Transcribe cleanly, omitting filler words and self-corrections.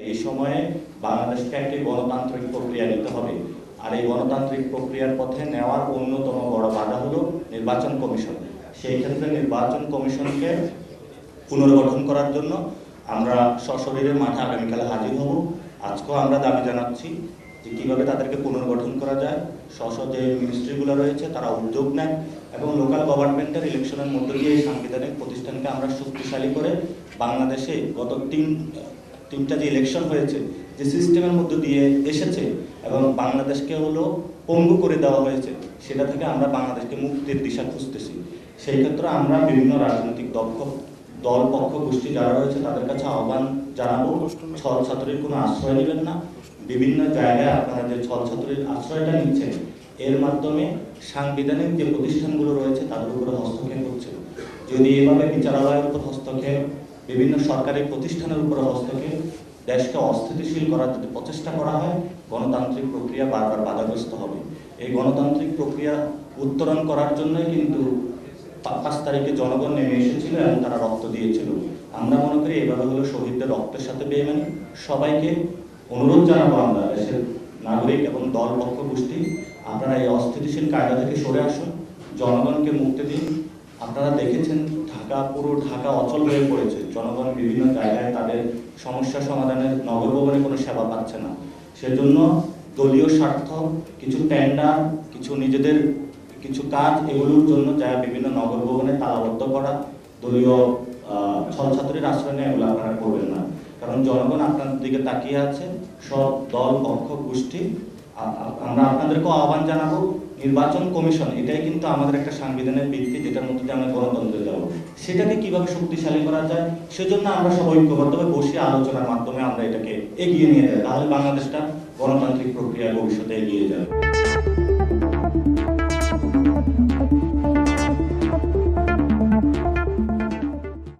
এই সময়ে বাংলাদেশকে একটি গণতান্ত্রিক প্রক্রিয়া নিতে হবে। আর এই গণতান্ত্রিক প্রক্রিয়ার পথে নেওয়ার অন্যতম বড় বাধা হলো নির্বাচন কমিশন। সেই ক্ষেত্রে নির্বাচন কমিশনকে পুনর্গঠন করার জন্য আমরা সশরীরে মাঠে আগামীকালে হাজির হব। আজকেও আমরা দাবি জানাচ্ছি যে কীভাবে তাদেরকে পুনর্গঠন করা যায়। যে মিনিস্ট্রিগুলো রয়েছে তারা উদ্যোগ নেয় এবং লোকাল গভর্নমেন্টের ইলেকশনের মধ্য দিয়ে এই সাংবিধানিক প্রতিষ্ঠানকে আমরা শক্তিশালী করে বাংলাদেশে গত তিনটা যে ইলেকশন হয়েছে, যে সিস্টেমের মধ্য দিয়ে এসেছে এবং বাংলাদেশকে পঙ্গু করে দেওয়া হয়েছে, সেটা থেকে আমরা বাংলাদেশকে মুক্তির দিশা খুঁজতেছি। সেই ক্ষেত্রে আমরা বিভিন্ন রাজনৈতিক দল পক্ষ গোষ্ঠী যারা রয়েছে তাদের কাছে আহ্বান জানাবো, ছল ছাত্রীর কোনো আশ্রয় নেবেন না। বিভিন্ন জায়গায় আপনারা যে ছল ছাত্রীর আশ্রয়টা নিচ্ছেন, এর মাধ্যমে সাংবিধানিক যে প্রতিষ্ঠানগুলো রয়েছে তাদের উপরে হস্তক্ষেপ হচ্ছে। যদি এভাবে বিচারালয়ের উপর হস্তক্ষেপ, বিভিন্ন সরকারি প্রতিষ্ঠানের উপর হস্তক্ষেপ, দেশকে অস্থিতিশীল করার যদি প্রচেষ্টা করা হয়, গণতান্ত্রিক প্রক্রিয়া বারবার বাধাগ্রস্ত হবে। এই গণতান্ত্রিক প্রক্রিয়া উত্তরণ করার জন্যই কিন্তু 5 তারিখে জনগণ নেমে এসেছিল এবং তারা রক্ত দিয়েছিল। আমরা মনে করি এভাবে হলো শহীদদের রক্তের সাথে বেইমানি। সবাইকে অনুরোধ জানাবো, আমরা দেশের নাগরিক এবং দল পক্ষ গোষ্ঠী, আপনারা এই অস্থিতিশীল কায়দা থেকে সরে আসুন, জনগণকে মুক্তি দিন। আপনারা দেখেছেন পুরো ঢাকা অচল হয়ে পড়েছে। জনগণ বিভিন্ন জায়গায় তাদের সমস্যা সমাধানের নগর ভবনে কোনো সেবা পাচ্ছে না। সেজন্য দলীয় স্বার্থ, কিছু টেন্ডার, নিজেদের কিছু কাজ, এগুলোর জন্য যা বিভিন্ন নগর ভবনে তালাবদ্ধ করা, দলীয় ছল ছাত্রীর আশ্রয় নেয়, এগুলো আপনারা করবেন না। কারণ জনগণ আপনাদের দিকে তাকিয়ে আছে, সব দল পক্ষ গোষ্ঠী। আমরা আপনাদেরকেও আহ্বান জানাবো, নির্বাচন কমিশন এটাই কিন্তু আমাদের একটা সাংবিধানিক ভিত্তি, যেটার মধ্যে দিয়ে আমরা গণতন্ত্রে যাবো। সেটাকে কিভাবে শক্তিশালী করা যায়, সেজন্য আমরা সবাই ঐক্যবদ্ধভাবে বসে আলোচনার মাধ্যমে আমরা এটাকে এগিয়ে নিয়ে যাই। তাহলে বাংলাদেশটা গণতান্ত্রিক প্রক্রিয়া ভবিষ্যতে এগিয়ে যাবে।